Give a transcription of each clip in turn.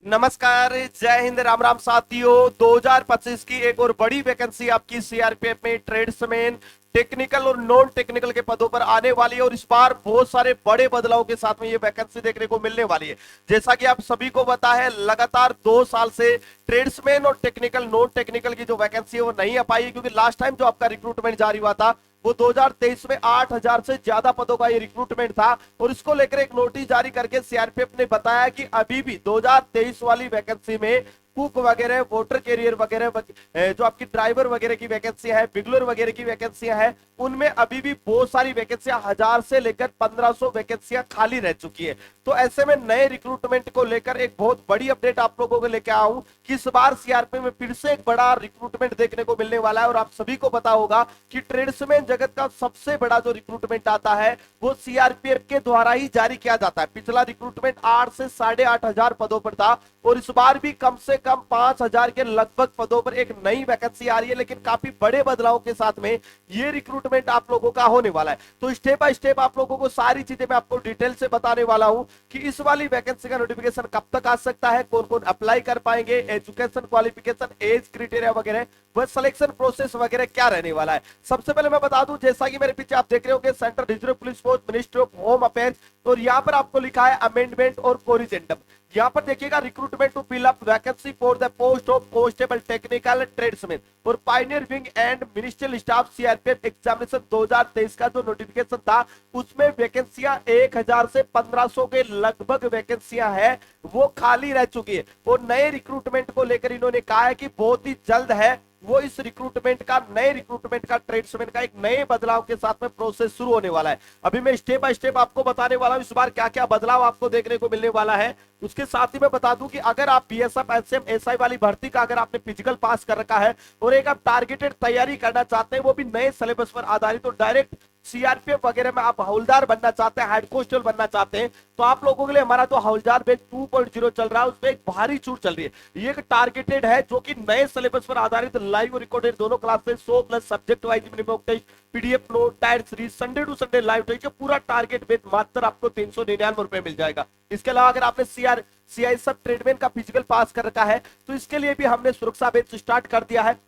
नमस्कार, जय हिंद, राम राम साथियों। 2025 की एक और बड़ी वैकेंसी आपकी सीआरपीएफ में ट्रेड्समैन, टेक्निकल और नॉन टेक्निकल के पदों पर आने वाली है और इस बार बहुत सारे बड़े बदलाव के साथ में ये वैकेंसी देखने को मिलने वाली है। जैसा कि आप सभी को पता है, लगातार 2 साल से ट्रेड्समैन और टेक्निकल नॉन टेक्निकल की जो वैकेंसी है वो नहीं आ पाई, क्योंकि लास्ट टाइम जो आपका रिक्रूटमेंट जारी हुआ था वो 2023 में 8,000 से ज्यादा पदों का ये रिक्रूटमेंट था। और इसको लेकर एक नोटिस जारी करके सीआरपीएफ ने बताया कि अभी भी 2023 वाली वैकेंसी में कुक वगैरह, वोटर कैरियर वगैरह, जो आपकी ड्राइवर वगैरह की वैकेंसियां है, बिगलर वगैरह की वैकेंसियां हैं, उनमें अभी भी बहुत सारी वैकेंसियां 1,000 से लेकर 1,500 वैकेंसियां खाली रह चुकी है। तो ऐसे में नए रिक्रूटमेंट को लेकर एक बहुत बड़ी अपडेट आप लोगों को लेकर आऊं कि इस बार सीआरपीएफ में फिर से एक बड़ा रिक्रूटमेंट देखने को मिलने वाला है। और आप सभी को पता होगा कि ट्रेड्समैन जगत का सबसे बड़ा जो रिक्रूटमेंट आता है वो सीआरपीएफ के द्वारा ही जारी किया जाता है। पिछला रिक्रूटमेंट 8 से 8,500 पदों पर था और इस बार भी कम से कम 5,000 के लगभग पदों पर एक नई वैकेंसी आ रही है, लेकिन काफी बड़े बदलाव के साथ में ये रिक्रूटमेंट आप लोगों का होने वाला है। तो स्टेप बाय स्टेप आप लोगों को सारी चीजें मैं आपको डिटेल से बताने वाला हूं कि इस वाली वैकेंसी का नोटिफिकेशन कब तक आ सकता है, कौन कौन अप्लाई कर पाएंगे, एजुकेशन क्वालिफिकेशन, एज क्राइटेरिया वगैरह, वह सिलेक्शन प्रोसेस वगैरह क्या रहने वाला है। सबसे पहले मैं बता दूं, जैसा कि मेरे पीछे आप देख रहे हो, central reserve police force, ministry of home affairs, और यहाँ पर आपको लिखा है अमेंडमेंट और कोरिजेंडम। यहाँ पर देखिएगा, recruitment to fill up vacancy for the post of constable technical tradesman और pioneer wing and ministerial staff CRPF examination 2023 का जो नोटिफिकेशन था उसमें वैकेंसियां 1,000 से 1,500 के लगभग वैकेंसियां हैं वो खाली रह चुकी है। और नए रिक्रूटमेंट को लेकर इन्होंने कहा है कि बहुत ही जल्द है वो इस रिक्रूटमेंट का, नए रिक्रूटमेंट का, ट्रेड्समैन का एक नए बदलाव के साथ में प्रोसेस शुरू होने वाला है। अभी मैं स्टेप बाय स्टेप आपको बताने वाला हूं इस बार क्या क्या बदलाव आपको देखने को मिलने वाला है। उसके साथ ही मैं बता दूं कि अगर आप बीएसएफ, एसएम, एसआई वाली भर्ती का अगर आपने फिजिकल पास कर रखा है और एक आप टारगेटेड तैयारी करना चाहते हैं वो भी नए सिलेबस पर आधारित, तो डायरेक्ट सीआरपीएफ वगैरह में आप हवलदार बनना चाहते हैं, हेड कांस्टेबल बनना चाहते हैं, तो आप लोगों के लिए हमारा जो हवलदार बैच 2.0 चल रहा है उसमें एक भारी छूट चल रही है। ये एक टारगेटेड है जो कि नए सिलेबस पर आधारित, लाइव रिकॉर्डेड दोनों classes, 100 plus subject wise minimum test, PDF note, tier series, Sunday to Sunday live test, पूरा टारगेट बैच मात्र आपको 399 रुपए मिल जाएगा। इसके अलावा अगर आपने सीआईएसएफ ट्रेडमैन का फिजिकल पास कर रखा है तो इसके लिए भी हमने सुरक्षा बैच स्टार्ट कर दिया है।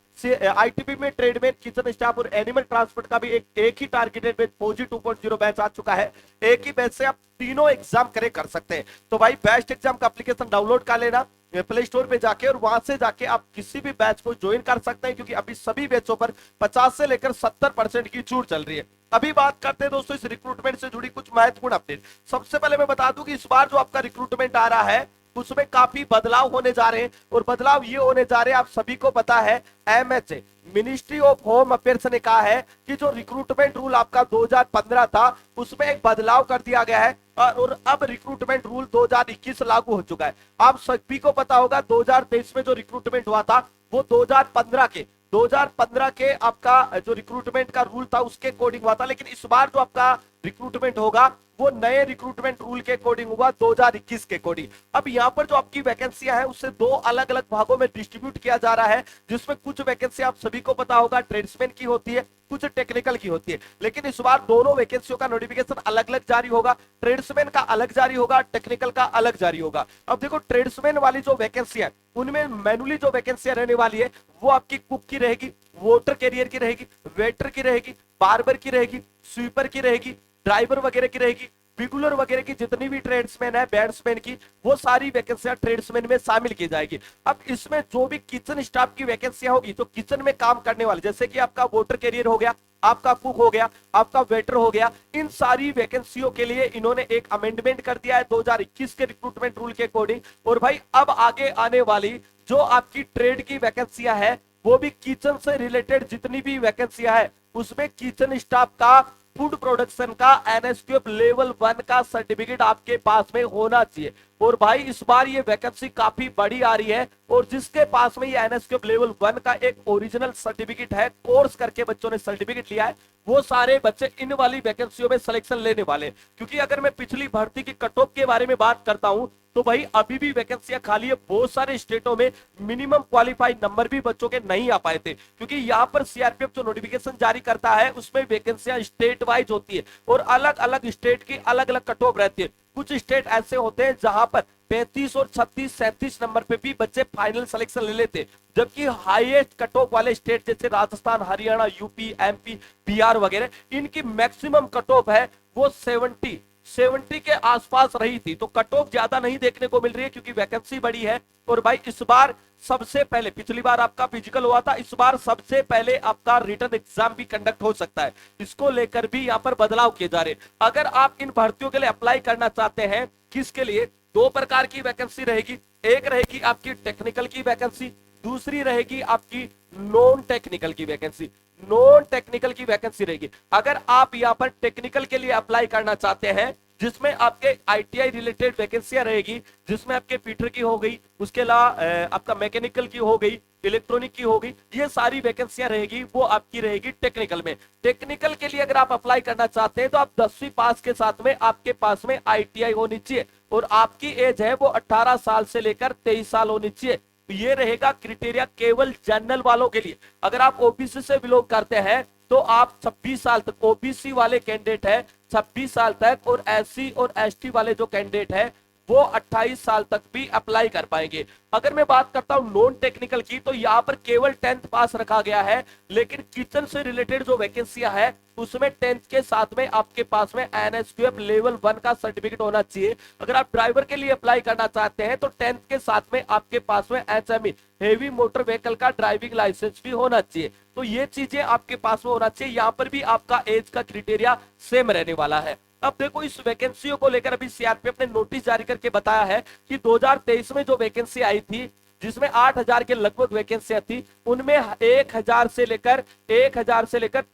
आईटीबी में ट्रेडमैन, किचन स्टाफ और एनिमल ट्रांसपोर्ट का भी एक ही टारगेटेड बैच फौजी 2.0 बैच आ चुका है। एक ही बैच से आप तीनों एग्जाम करे कर सकते हैं। तो भाई बेस्ट एग्जाम का एप्लीकेशन डाउनलोड कर लेना प्ले स्टोर पे जाके, और वहां से जाके आप किसी भी बैच को ज्वाइन कर सकते हैं, क्योंकि अभी सभी बैचों पर 50 से लेकर 70% की छूट चल रही है। अभी बात करते हैं दोस्तों इस रिक्रूटमेंट से जुड़ी कुछ महत्वपूर्ण अपडेट। सबसे पहले मैं बता दूं कि इस बार जो आपका रिक्रूटमेंट आ रहा है उसमें काफी बदलाव होने जा रहे हैं, और बदलाव ये होने जा रहे हैं, आप सभी को पता है, MHA, ministry of home affairs ने कहा है कि जो रिक्रूटमेंट रूल आपका 2015 था उसमें एक बदलाव कर दिया गया है और अब रिक्रूटमेंट रूल 2021 लागू हो चुका है। आप सभी को पता होगा 2023 में जो रिक्रूटमेंट हुआ था वो 2015 के आपका जो रिक्रूटमेंट का रूल था उसके अकॉर्डिंग हुआ था, लेकिन इस बार जो आपका रिक्रूटमेंट होगा वो नए रिक्रूटमेंट रूल के अकॉर्डिंग होगा, 2021 के अकॉर्डिंग। अब यहाँ पर जो आपकी वैकेंसियां हैं उससे दो अलग अलग भागों में डिस्ट्रीब्यूट किया जा रहा है, जिसमें कुछ वैकेंसी आप सभी को पता होगा ट्रेड्समैन की होती है, कुछ टेक्निकल की होती है। लेकिन इस बार दोनों वैकेंसियों का नोटिफिकेशन अलग अलग जारी होगा, ट्रेड्समैन का अलग जारी होगा, टेक्निकल का अलग जारी होगा। अब देखो, ट्रेड्समैन वाली जो वैकेंसी है उनमें मैनुअली जो वैकेंसियां रहने वाली है वो आपकी कुक की रहेगी, वोटर कैरियर की रहेगी, वेटर की रहेगी, बार्बर की रहेगी, स्वीपर की रहेगी, ड्राइवर वगैरह की रहेगी, बिगुलर वगैरह की, जितनी भी ट्रेड्समैन है, बैट्समैन की, वो सारी वैकेंसियां ट्रेड्समैन में शामिल की जाएगी। अब इसमें जो भी किचन स्टाफ की वैकेंसियां होगी, तो किचन में काम करने वाले, जैसे कि आपका वोटर कैरियर हो गया, आपका कुक हो गया, आपका वेटर हो गया, इन सारी वैकेंसियों के लिए इन्होंने एक अमेंडमेंट कर दिया है 2021 के रिक्रूटमेंट रूल के अकॉर्डिंग। और भाई अब आगे आने वाली जो आपकी ट्रेड की वैकेंसियां है वो भी किचन से रिलेटेड जितनी भी वैकेंसियां है उसमें किचन स्टाफ का, फूड प्रोडक्शन का एनएसक्यूएफ लेवल 1 का सर्टिफिकेट आपके पास में होना चाहिए। और भाई इस बार ये वैकेंसी काफी बड़ी आ रही है, और जिसके पास में ये एनएसक्यूएफ लेवल 1 का एक ओरिजिनल सर्टिफिकेट है, कोर्स करके बच्चों ने सर्टिफिकेट लिया है, वो सारे बच्चे इन वाली वैकेंसियों में सिलेक्शन लेने वाले। क्योंकि अगर मैं पिछली भर्ती की कट ऑफ के बारे में बात करता हूं तो भाई अभी भी वैकेंसियां खाली है। बहुत सारे स्टेटों में मिनिमम क्वालिफाइड नंबर भी बच्चों के नहीं आ पाए थे, क्योंकि यहाँ पर सीआरपीएफ जो नोटिफिकेशन जारी करता है उसमें वैकेंसियां स्टेट वाइज होती है और अलग अलग स्टेट की अलग अलग कट ऑफ रहती है। कुछ स्टेट ऐसे होते हैं जहां पर 35 और 36 37 नंबर पे भी बच्चे फाइनल सिलेक्शन ले लेते, जबकि हाईएस्ट कट ऑफ वाले स्टेट जैसे राजस्थान, हरियाणा, यूपी, एमपी, बिहार वगैरह, इनकी मैक्सिमम कट ऑफ है वो 70 के आसपास रही थी। तो कट ऑफ ज्यादा नहीं देखने को मिल रही है क्योंकि वैकेंसी बड़ी है। और भाई इस बार सबसे पहले, पिछली बार आपका फिजिकल हुआ था, इस बार सबसे पहले आपका रिटर्न एग्जाम भी कंडक्ट हो सकता है। इसको लेकर भी यहाँ पर बदलाव किए जा रहे। अगर आप इन भर्तियों के लिए अप्लाई करना चाहते हैं, किसके लिए, दो प्रकार की वैकेंसी रहेगी। एक रहेगी आपकी टेक्निकल की वैकेंसी, दूसरी रहेगी आपकी नॉन टेक्निकल की वैकेंसी। नॉन टेक्निकल की वैकेंसी रहेगी। अगर आप यहाँ पर टेक्निकल के लिए अप्लाई करना चाहते हैं, जिसमें आपके आईटीआई रिलेटेड वैकेंसियां रहेगी, जिसमें आपके फीटर की हो गई, उसके अलावा आपका मैकेनिकल की हो गई, इलेक्ट्रॉनिक की हो गई, ये सारी वैकेंसियां रहेगी, वो आपकी रहेगी टेक्निकल में। टेक्निकल के लिए अगर आप अप्लाई करना चाहते हैं तो आप 10वीं पास के साथ में आपके पास में आईटीआई होनी चाहिए और आपकी एज है वो 18 साल से लेकर 23 साल होनी चाहिए। तो ये रहेगा क्राइटेरिया केवल जनरल वालों के लिए। अगर आप ओबीसी से बिलोंग करते हैं तो आप 26 साल तक, ओबीसी वाले कैंडिडेट है 26 साल तक, और एससी और एसटी वाले जो कैंडिडेट है वो 28 साल तक भी अप्लाई कर पाएंगे। अगर मैं बात करता हूं नॉन टेक्निकल की, तो यहाँ पर केवल 10th पास रखा गया है, लेकिन किचन से रिलेटेड जो वैकेंसियां है उसमें 10th के साथ में आपके पास में एनएसक्यूएफ लेवल 1 का सर्टिफिकेट होना चाहिए। अगर आप ड्राइवर के लिए अप्लाई करना चाहते हैं तो 10th के साथ में आपके पास में एचएमई हेवी मोटर व्हीकल का ड्राइविंग लाइसेंस भी होना चाहिए। तो ये चीजें आपके पास में होना चाहिए। यहाँ पर भी आपका एज का क्राइटेरिया सेम रहने वाला है। अब देखो इस वैकेंसियों को लेकर अभी सीआरपीएफ ने नोटिस जारी करके बताया है कि 2023 में जो वैकेंसी आई थी, जिसमें 8000 के लगभग वैकेंसियां थी, उनमें 1000 से लेकर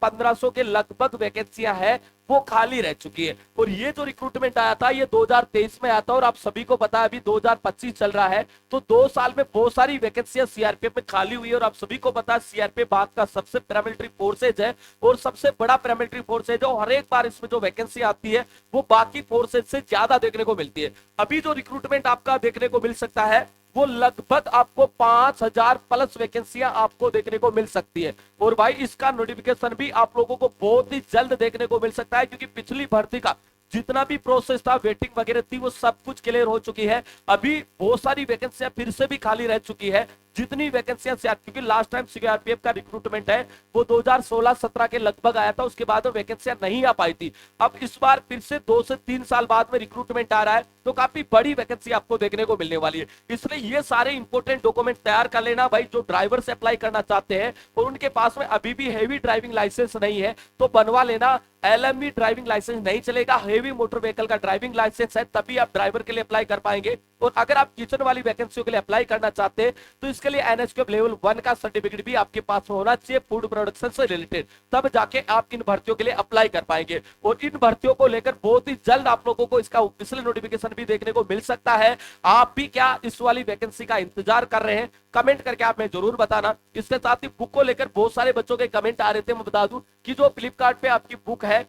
1500 के लगभग वैकेंसियां हैं वो खाली रह चुकी है। और ये जो रिक्रूटमेंट आया था ये 2023 में आया था, और आप सभी को पता है अभी 2025 चल रहा है, तो 2 साल में बहुत सारी वैकेंसियां सीआरपीएफ में खाली हुई है। और आप सभी को पता है सीआरपीएफ भारत का सबसे पैरामिलिट्री फोर्सेज है और सबसे बड़ा पैरामिलिट्री फोर्सेज है, और हर एक बार इसमें जो वैकेंसी आती है वो बाकी फोर्सेज से ज्यादा देखने को मिलती है। अभी जो रिक्रूटमेंट आपका देखने को मिल सकता है वो लगभग आपको 5000 प्लस वैकेंसियां आपको देखने को मिल सकती है। और भाई इसका नोटिफिकेशन भी आप लोगों को बहुत ही जल्द देखने को मिल सकता है, क्योंकि पिछली भर्ती का जितना भी प्रोसेस था, वेटिंग वगैरह थी, वो सब कुछ क्लियर हो चुकी है। अभी बहुत सारी वैकेंसियां फिर से भी खाली रह चुकी है। जितनी वैकेंसियां, क्योंकि लास्ट टाइम सीआरपीएफ का रिक्रूटमेंट है वो 2016-17 के लगभग आया था, उसके बाद वैकेंसियां नहीं आ पाई थी। अब इस बार फिर से 2 से 3 साल बाद में रिक्रूटमेंट आ रहा है, तो काफी बड़ी वैकेंसी आपको देखने को मिलने वाली है। इसलिए ये सारे इंपोर्टेंट डॉक्यूमेंट तैयार कर लेना भाई। जो ड्राइवर से अप्लाई करना चाहते हैं और उनके पास में अभी भी हेवी ड्राइविंग लाइसेंस नहीं है तो बनवा लेना। एलएमवी ड्राइविंग लाइसेंस नहीं चलेगा, हेवी मोटर व्हीकल का ड्राइविंग लाइसेंस है तभी आप ड्राइवर के लिए अप्लाई कर पाएंगे। और अगर आप किचन वाली वैकेंसियों के लिए अप्लाई करना चाहते हैं तो इसके लिए एनएसक्यूएफ लेवल 1 का सर्टिफिकेट भी आपके पास होना चाहिए फूड प्रोडक्शन से रिलेटेड, तब जाके आप इन भर्तियों के लिए अप्लाई कर पाएंगे। और इन भर्तियों को लेकर बहुत ही जल्द आप लोगों को इसका ऑफिशियल नोटिफिकेशन भी देखने को मिल सकता है। आप भी क्या इस वाली वैकेंसी का इंतजार कर रहे हैं? कमेंट करके आप मैं जरूर बताना। इसके साथ ही बुक को लेकर बहुत सारे बच्चों के कमेंट आ रहे थे। मैं बता दूं कि जो फ्लिपकार्ट पे आपकी बुक है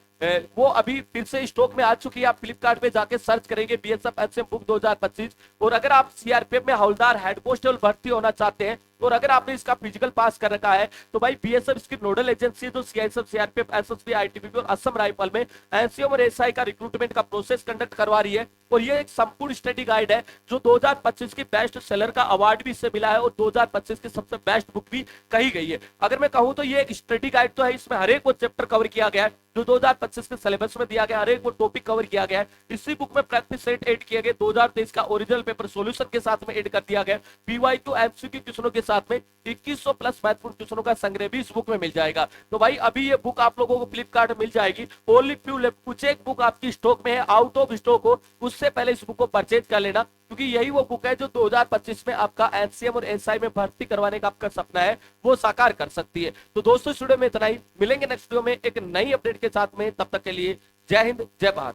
वो अभी फिर से स्टॉक में आ चुकी है। आप फ्लिपकार्ट पे जाके सर्च करेंगे बीएसएफ एचएम बुक 2025। और अगर आप सीआरपीएफ में हवलदार हेड कांस्टेबल भर्ती होना चाहते हैं और अगर आपने इसका फिजिकल पास कर रखा है तो भाई बीएसएफ इसकी नोडल एजेंसी है जो सीआईएसएफ, सीआरपीएफ, एसएसबी, आईटीबीपी और असम राइफल में एनसीएम और एसआई का रिक्रूटमेंट का प्रोसेस कंडक्ट करवा रही है। और ये एक संपूर्ण स्टडी गाइड है जो 2025 की बेस्ट सेलर का अवार्ड भी इससे मिला है और 2025 की सबसे बेस्ट बुक भी कही गई है। अगर मैं कहूं तो ये एक स्टडी गाइड तो है, इसमें हर एक वो चैप्टर कवर किया गया है जो 2025 के सिलेबस में दिया गया, हर एक वो टॉपिक कवर किया गया है। इसी बुक में प्रैक्टिस सेट ऐड किया गया, 2023 का ओरिजिनल पेपर सॉल्यूशन के साथ में ऐड कर दिया गया। पीवाईक्यू एमसीक्यू क्वेश्चनों के साथ में 2100 प्लस महत्वपूर्ण क्वेश्चनों का संग्रह भी इस बुक में मिल जाएगा। तो भाई अभी ये बुक आप लोगों को फ्लिपकार्ट में मिल जाएगी। ओनली फ्यू लेफ्ट, कुछ एक बुक आपकी स्टॉक में है, आउट ऑफ स्टॉक हो उससे पहले इस बुक को परचेज कर लेना, क्योंकि यही वो बुक है जो 2025 में आपका एनसीएम और एसआई में भर्ती करवाने का आपका सपना है वो साकार कर सकती है। तो दोस्तों इस वीडियो में इतना ही, मिलेंगे नेक्स्ट वीडियो में एक नई अपडेट के साथ में। तब तक के लिए जय हिंद, जय भारत।